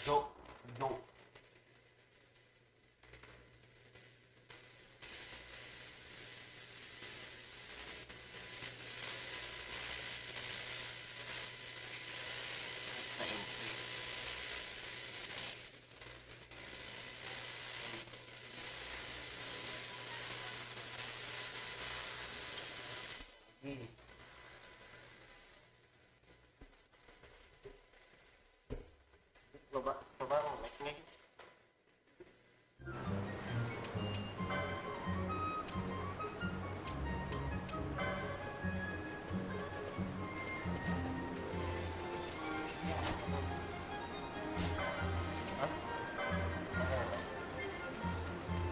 Yo, yo. Coba remake.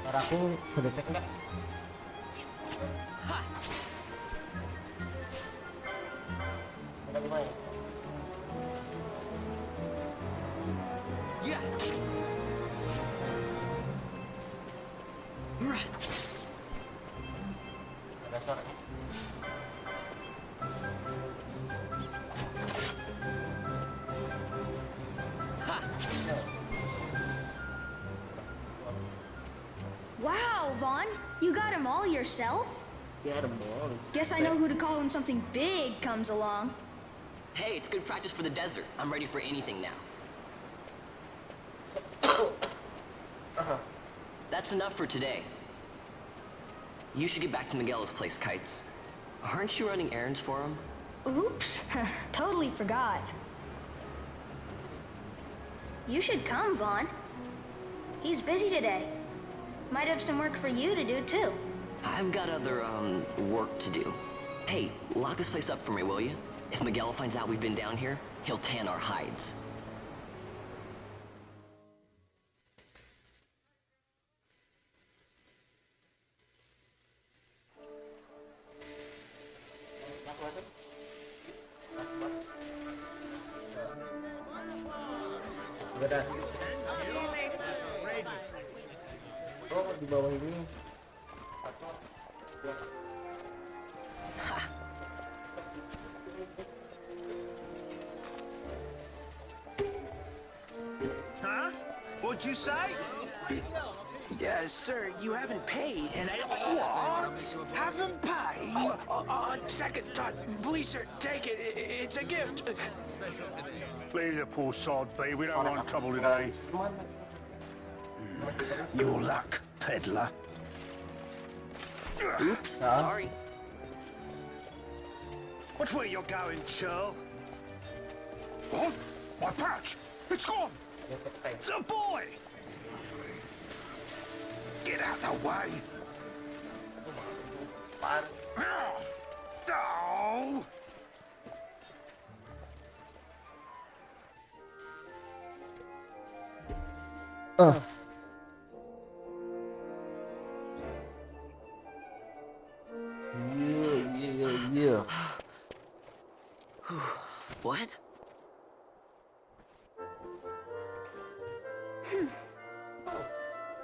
Suara aku kedetek nggak? Ada di mana? Ada suara. Wow, Vaan, you got him all yourself? Got 'em all. Guess I know who to call when something big comes along. Hey, it's good practice for the desert. I'm ready for anything now. That's enough for today. You should get back to Miguel's place, Kites. Aren't you running errands for him? Oops, totally forgot. You should come, Vaan. He's busy today. Might have some work for you to do, too. I've got other, work to do. Hey, lock this place up for me, will you? If Miguel finds out we've been down here, he'll tan our hides. Udah. Oh, di bawah ini. Huh? What'd you say? Sir, you haven't paid, and I... What? Haven't paid? Second thought. Please, sir, take it. It's a gift. Leave the poor sod be. We don't want trouble today. Your luck, peddler. Oops, sorry. Watch where you're going, churl. What? My patch! It's gone! The boy! Get out the way! Oh! Yeah. What?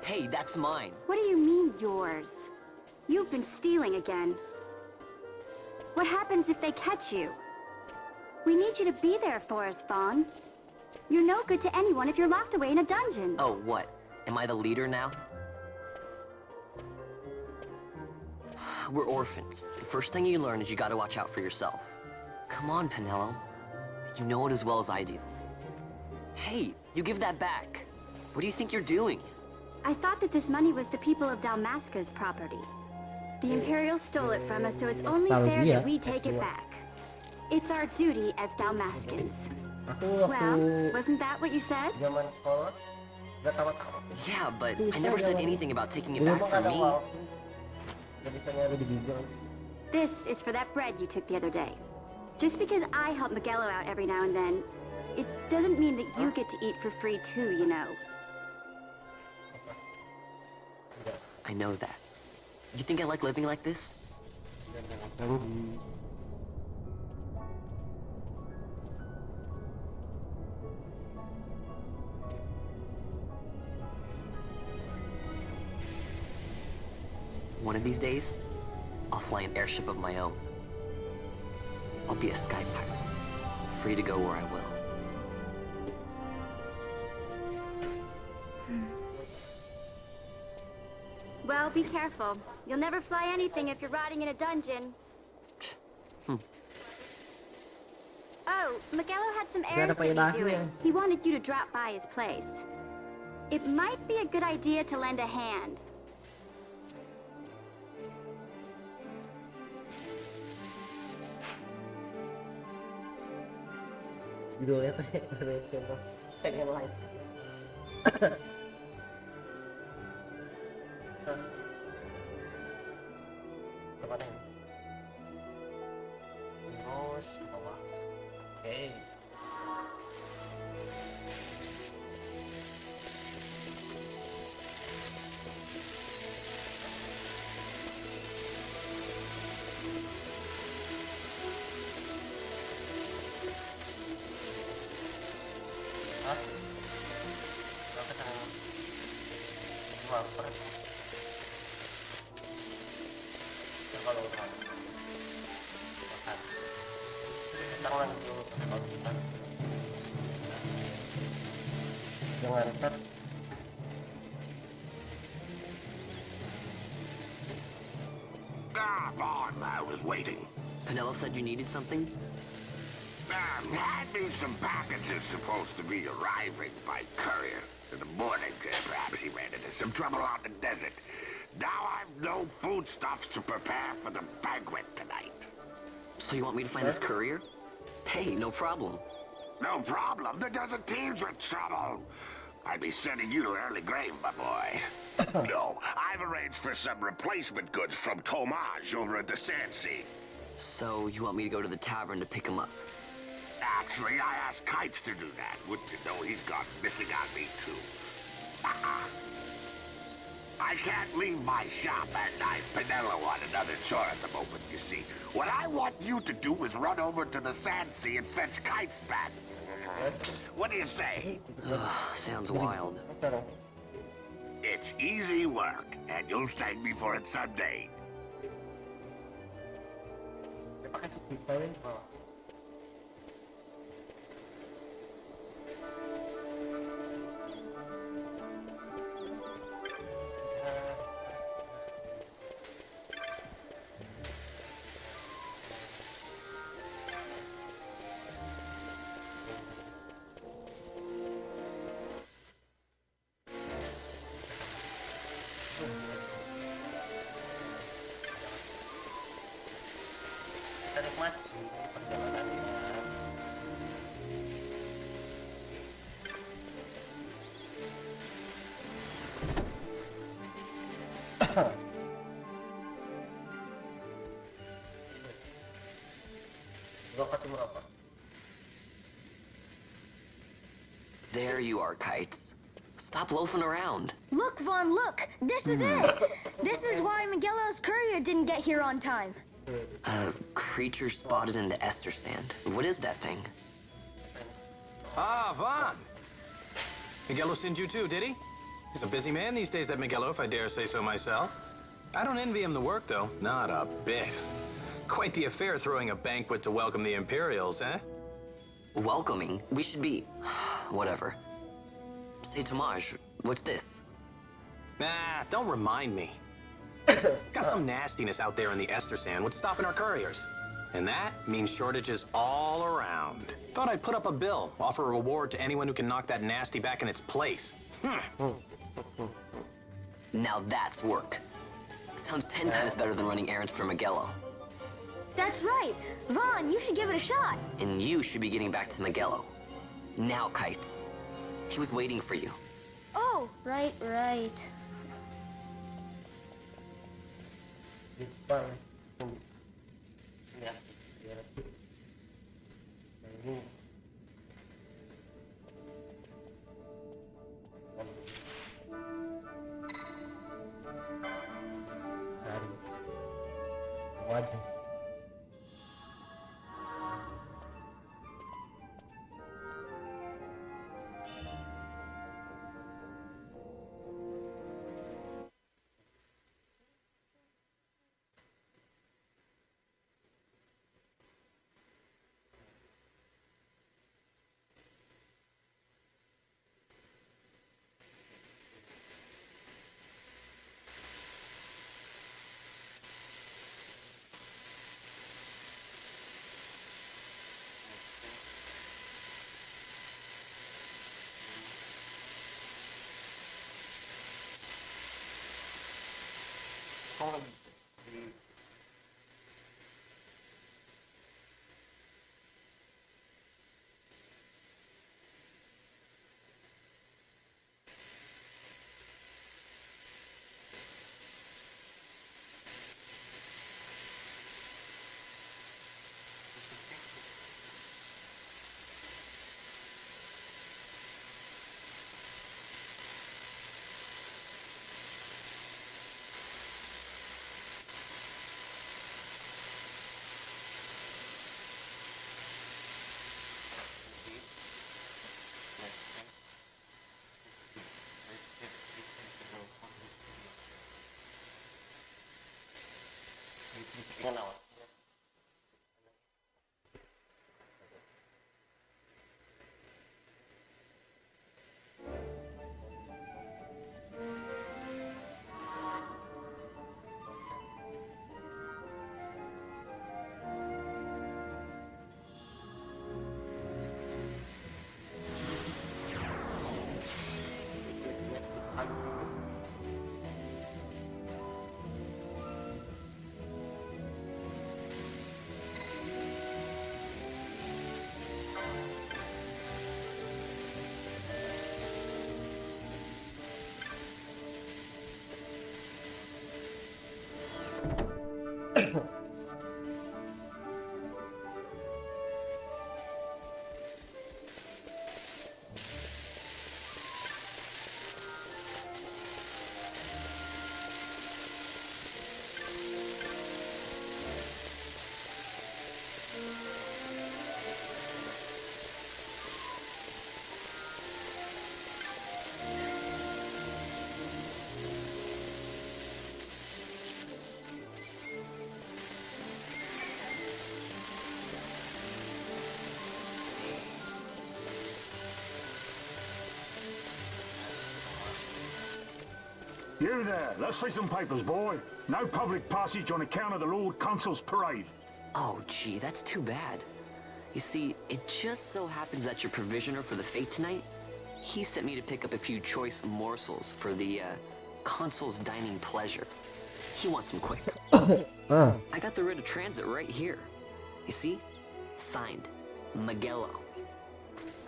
Hey, that's mine. What do you mean, yours? You've been stealing again. What happens if they catch you? We need you to be there for us, Vaan. You're no good to anyone if you're locked away in a dungeon. Oh, what? Am I the leader now? We're orphans. The first thing you learn is you gotta watch out for yourself. Come on, Pinello. You know it as well as I do. Hey, you give that back. What do you think you're doing? I thought that this money was the people of Dalmasca's property. The Imperials stole it from us, so it's only fair that we take it back. It's our duty as Dalmascans. Well, wasn't that what you said? Zaman sekolah, nggak tahu-tahu. Yeah, but I never said anything about taking it back from me. Nggak bisa nyari di Google. This is for that bread you took the other day. Just because I help Miguelo out every now and then, it doesn't mean that you get to eat for free too, you know. I know that. You think I like living like this? One of these days, I'll fly an airship of my own. I'll be a sky pirate, free to go where I will. Well, be careful. You'll never fly anything if you're rotting in a dungeon. Oh, Miguelo had some errands to be doing. He wanted you to drop by his place. It might be a good idea to lend a hand. Judulnya tuh pengen live. Kemana ini? Terus ke bawah. Oke. Lapar. Kalau makan. Kita lanjut kalau kita. Jangan reset. Vaan, I was waiting. Penelo said you needed something? Had me some packages supposed to be arriving by courier. In the morning, perhaps he ran into some trouble out in the desert. Now I've no foodstuffs to prepare for the banquet tonight. So you want me to find this courier? Hey, no problem. No problem. The desert teem's with trouble. I'd be sending you to early grave, my boy. No, I've arranged for some replacement goods from Tomaj over at the Sand Sea. So you want me to go to the tavern to pick him up? Actually, I asked Kites to do that. Wouldn't you know he's gone missing on me, too. I can't leave my shop and I've Penelo on another chore at the moment, you see. What I want you to do is run over to the Sand Sea and fetch Kites back. What do you say? Sounds wild. It's easy work, and you'll thank me for it someday. Pakai speaker ini. Kita nikmati perjalanannya. There you are, Kites. Stop loafing around. Look, Vaan, look! This is it! This is why Miguelo's courier didn't get here on time. A creature spotted in the ester sand. What is that thing? Ah, Vaan. Miguelo sent you too, did he? He's a busy man these days, that Miguelo, if I dare say so myself. I don't envy him the work, though. Not a bit. Quite the affair throwing a banquet to welcome the Imperials, eh? Welcoming? We should be... whatever. Say, Tomaj, what's this? Nah, don't remind me. Got some nastiness out there in the ester sand. What's stopping our couriers? And that means shortages all around. Thought I'd put up a bill, offer a reward to anyone who can knock that nasty back in its place. Now that's work. Sounds 10 times better than running errands for Miguelo. That's right. Vaan, you should give it a shot. And you should be getting back to Miguelo. Now, Kites. He was waiting for you. Oh, right. Waduh. Oh, di Dengan awal. You there, let's see some papers, boy. No public passage on account of the Lord Consul's parade. Oh, gee, that's too bad. You see, it just so happens that your provisioner for the fete tonight, he sent me to pick up a few choice morsels for the, consul's dining pleasure. He wants them quick. I got the writ of transit right here. You see? Signed, Magello.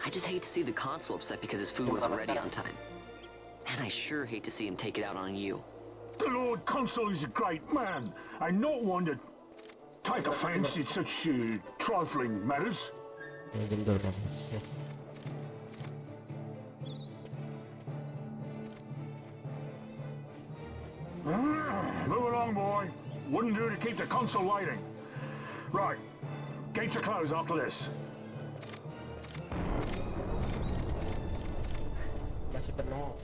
I just hate to see the consul upset because his food wasn't ready on time. And I sure hate to see him take it out on you. The Lord Consul is a great man, and not one to take offence in such trifling matters. Move along, boy. Wouldn't do to keep the Consul waiting. Right. Gates are closed after this. Masih penuh.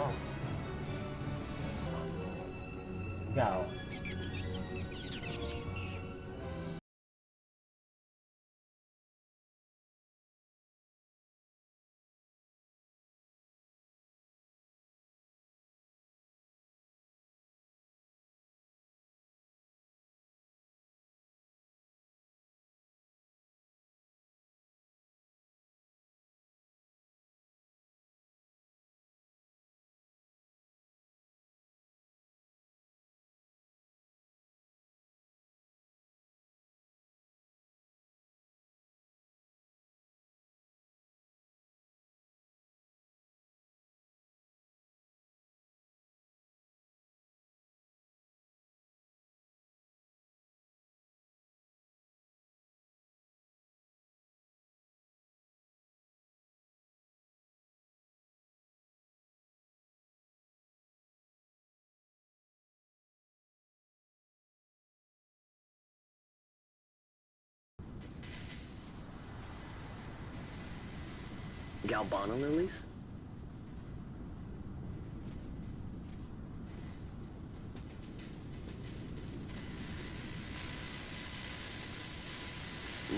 Oh. Jauh. Galbana lilies?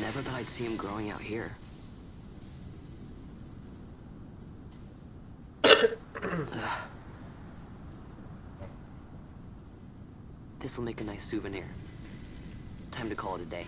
Never thought I'd see him growing out here. This'll make a nice souvenir. Time to call it a day.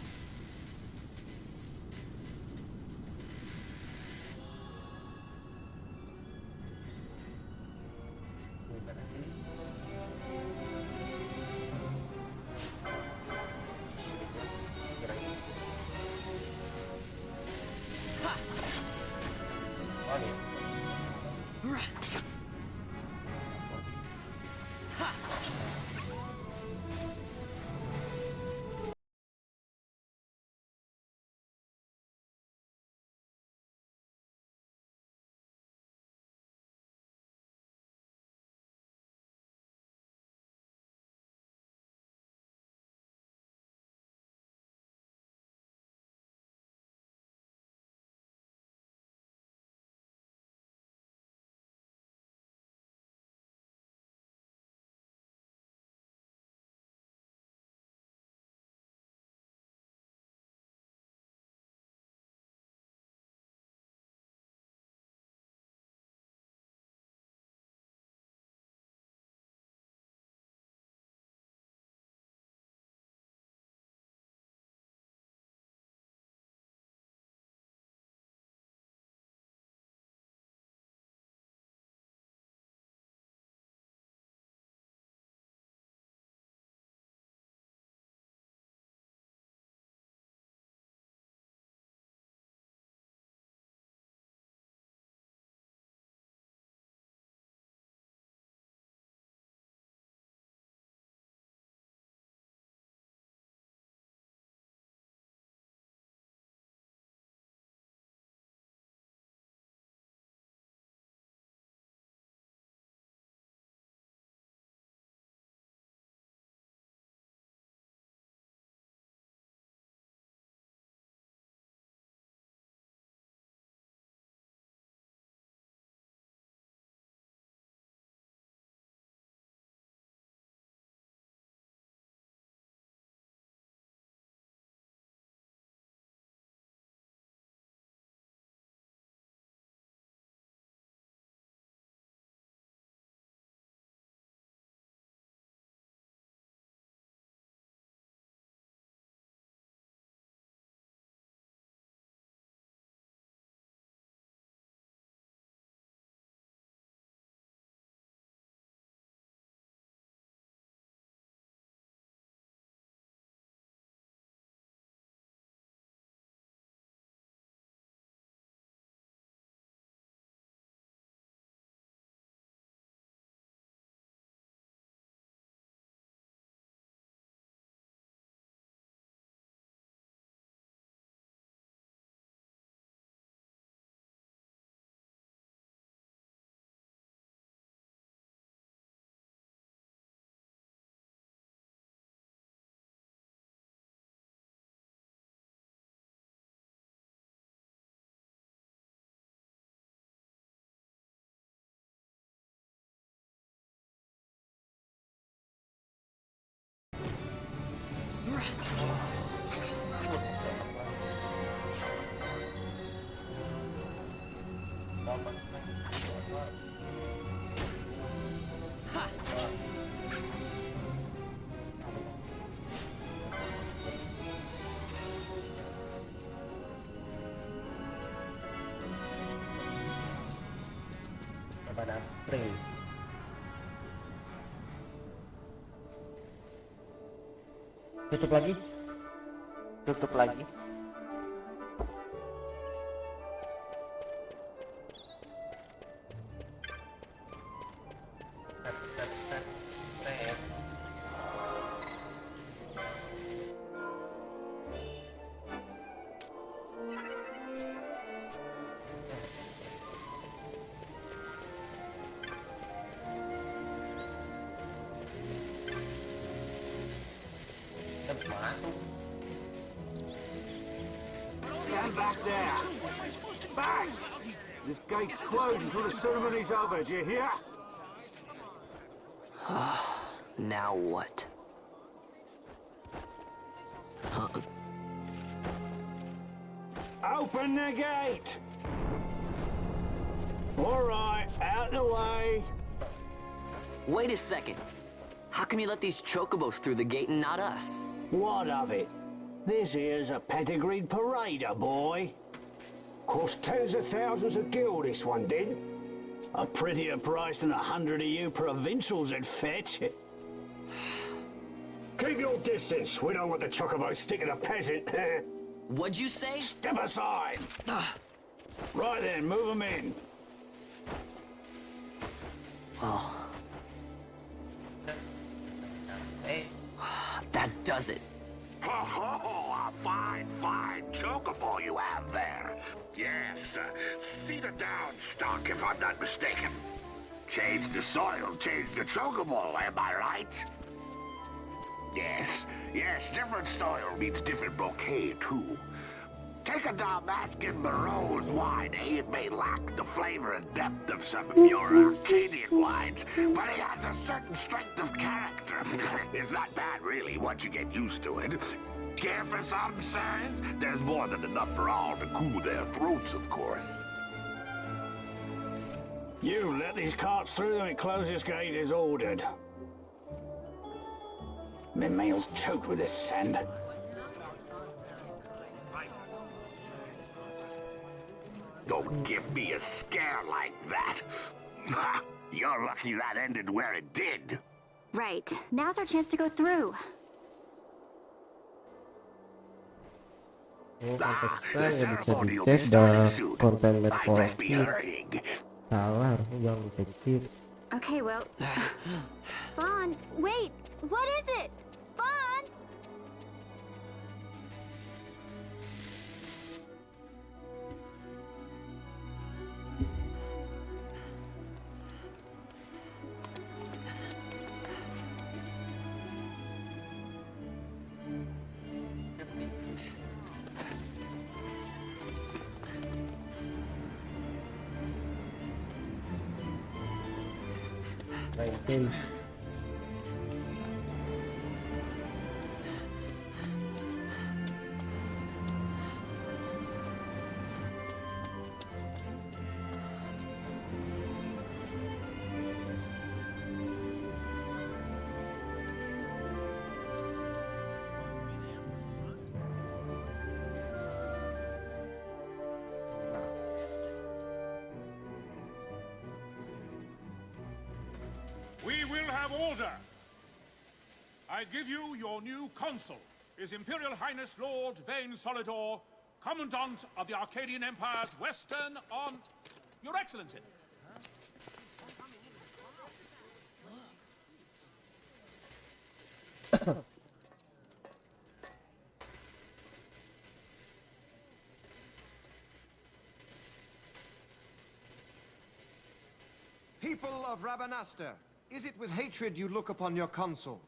kepada Straid. Tutup lagi. Tutup lagi. Set. Masuk. Stand back there. Back! This gate's closed until the ceremony's over, do you hear? Now what? Open the gate! Alright, out the way. Wait a second. How come you let these chocobos through the gate and not us? What of it? This here's a pedigreed parader, boy. Cost tens of thousands of gil, this one did. A prettier price than 100 of you provincials would fetch. Keep your distance. We don't want the chocobos sticking a peasant. What'd you say? Step aside. Right then, move them in. Oh. That does it. Oh, a fine chocobo you have there. Yes, cedar down stock if I'm not mistaken. Change the soil, change the chocobo, am I right? Yes, different soil means different bouquet too. Take a Dalmascan Barrow's wine, It may lack the flavor and depth of some of your Arcadian wines, but it has a certain strength of character. It's not bad, really, once you get used to it. Care for some, sirs? There's more than enough for all to cool their throats, of course. You let these carts through and closest gate is ordered. My meal's choked with this sand. Don't give me a scare like that. You're lucky that ended where it did. Right. Now's our chance to go through. The ceremony will be starting soon. I must be hurrying. Salah, harusnya jangan detektif. Okay, well... Vaan, wait! What is it? Vaan! Ranking. We will have order. I give you your new consul, His Imperial Highness Lord Vaan Solidor, Commandant of the Arcadian Empire's Western on... Your Excellency. People of Rabanastre, is it with hatred you look upon your consul?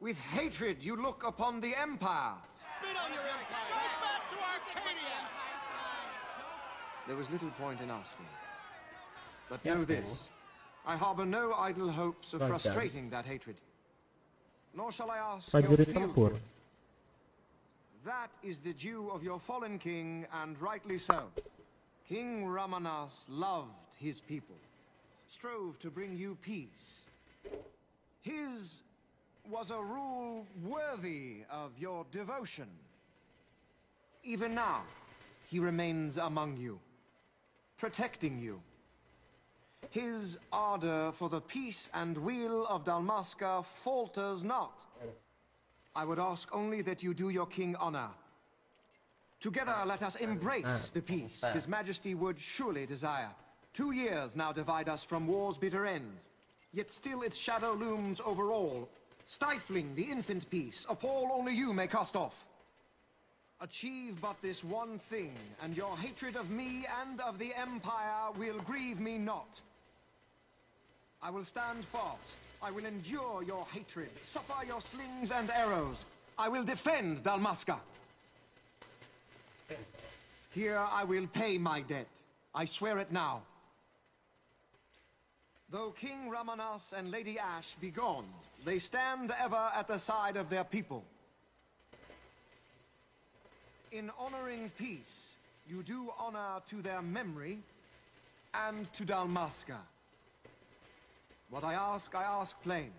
With hatred you look upon the Empire? Spit on your empire! Straight back to Arcadia! There was little point in asking. But know this, I harbor no idle hopes of frustrating that hatred. Nor shall I ask your Prajurit fealty. tempur. That is the due of your fallen king, and rightly so. King Ramanas loved his people, strove to bring you peace. His was a rule worthy of your devotion. Even now, he remains among you, protecting you. His ardor for the peace and weal of Dalmasca falters not. I would ask only that you do your king honor. Together let us embrace the peace His Majesty would surely desire. 2 years now divide us from war's bitter end, yet still its shadow looms over all, stifling the infant peace, a pall only you may cast off. Achieve but this one thing, and your hatred of me and of the Empire will grieve me not. I will stand fast. I will endure your hatred, suffer your slings and arrows. I will defend Dalmasca. Here I will pay my debt. I swear it now. Though King Ramanas and Lady Ash be gone, they stand ever at the side of their people. In honoring peace, you do honor to their memory and to Dalmasca. What I ask plain.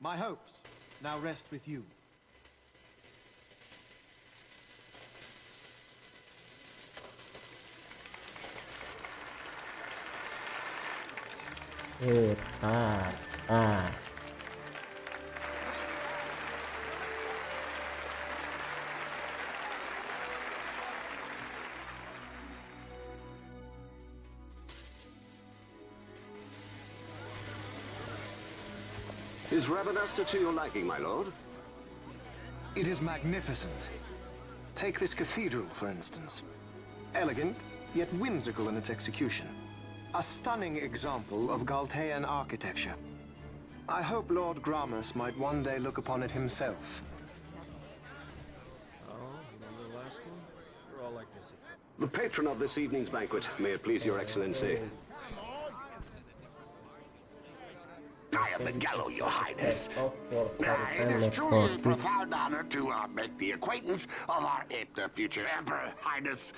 My hopes now rest with you. Is Rabanasta to your liking, my lord? It is magnificent. Take this cathedral, for instance. Elegant, yet whimsical in its execution. A stunning example of Galtean architecture. I hope Lord Gramus might one day look upon it himself. The patron of this evening's banquet, may it please your excellency. I am Miguel, your highness. It is truly a profound honor to make the acquaintance of our future emperor, highness.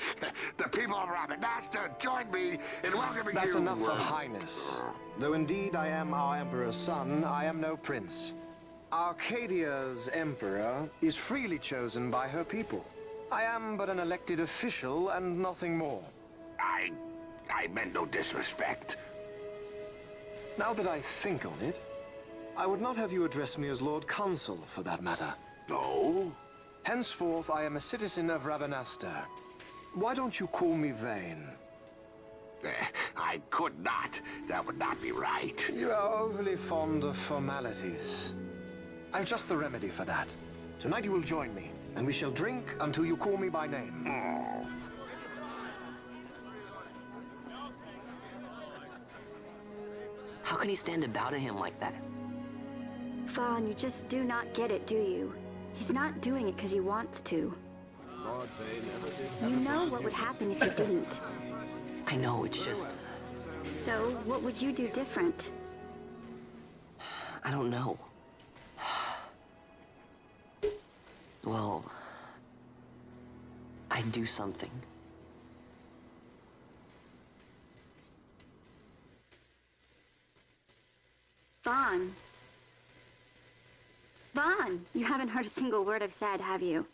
The people of Rabanasta join me in welcoming you. That's enough of highness. Though indeed I am our emperor's son, I am no prince. Arcadia's emperor is freely chosen by her people. I am but an elected official and nothing more. I meant no disrespect. Now that I think on it, I would not have you address me as Lord Consul, for that matter. No? Henceforth, I am a citizen of Rabanasta. Why don't you call me Vaan? I could not. That would not be right. You are overly fond of formalities. I've just the remedy for that. Tonight you will join me, and we shall drink until you call me by name. How can he stand about to him like that? Vaan, you just do not get it, do you? He's not doing it because he wants to. You know what would happen if he didn't. I know, it's just... So, what would you do different? I don't know. Well... I'd do something. Vaan. Vaan, you haven't heard a single word I've said, have you?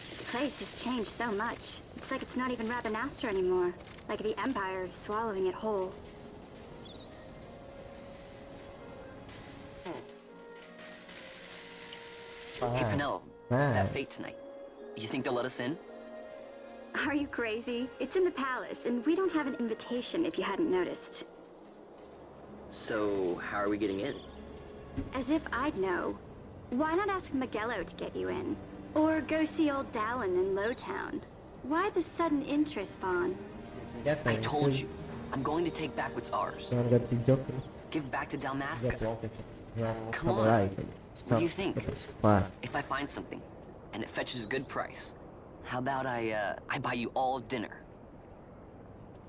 This place has changed so much. It's like it's not even Rabanasta anymore. Like the Empire is swallowing it whole. Hey, Penel, that fate tonight. You think they'll let us in? Are you crazy? It's in the palace, and we don't have an invitation if you hadn't noticed. So, how are we getting in? As if I'd know. Why not ask Magello to get you in? Or go see old Dallin in Lowtown? Why the sudden interest, Vaan? I told you, I'm going to take back what's ours. Give back to Dalmasca. Come on. What do you think? If I find something, and it fetches a good price, how about I buy you all dinner?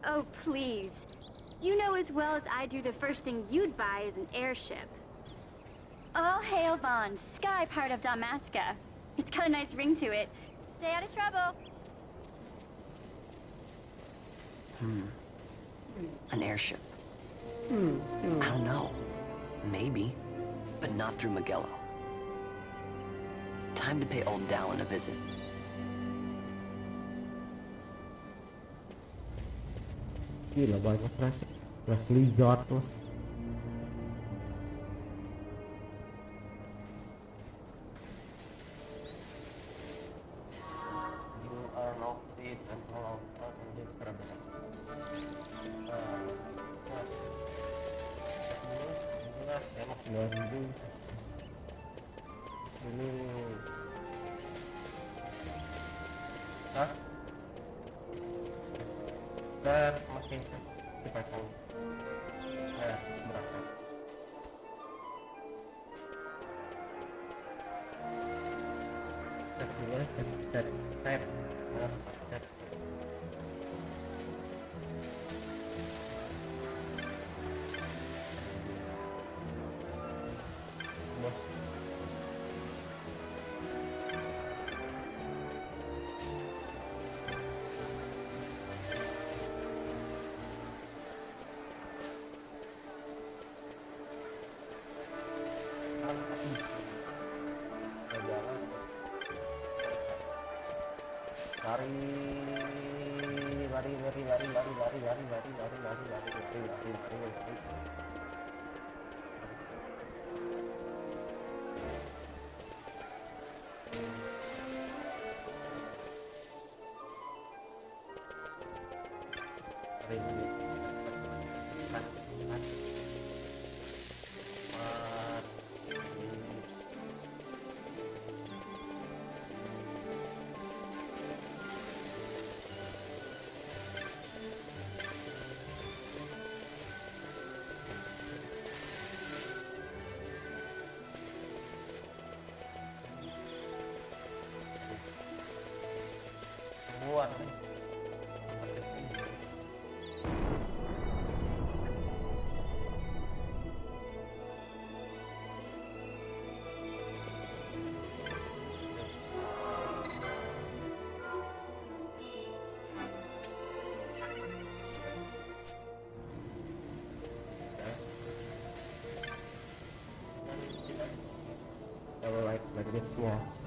Oh, please. You know as well as I do the first thing you'd buy is an airship. All hail Vaan, sky part of Damaska. It's got a nice ring to it. Stay out of trouble. An airship. I don't know. Maybe. But not through Magello. Time to pay old Dallin a visit. Gila banyak Leslie Jot tuh. You are not fit and all out in this trouble. Ini saya mau 9.000. Ini hah? Dan masih dipasang berapa? Sebenarnya set lari. Like this, yeah.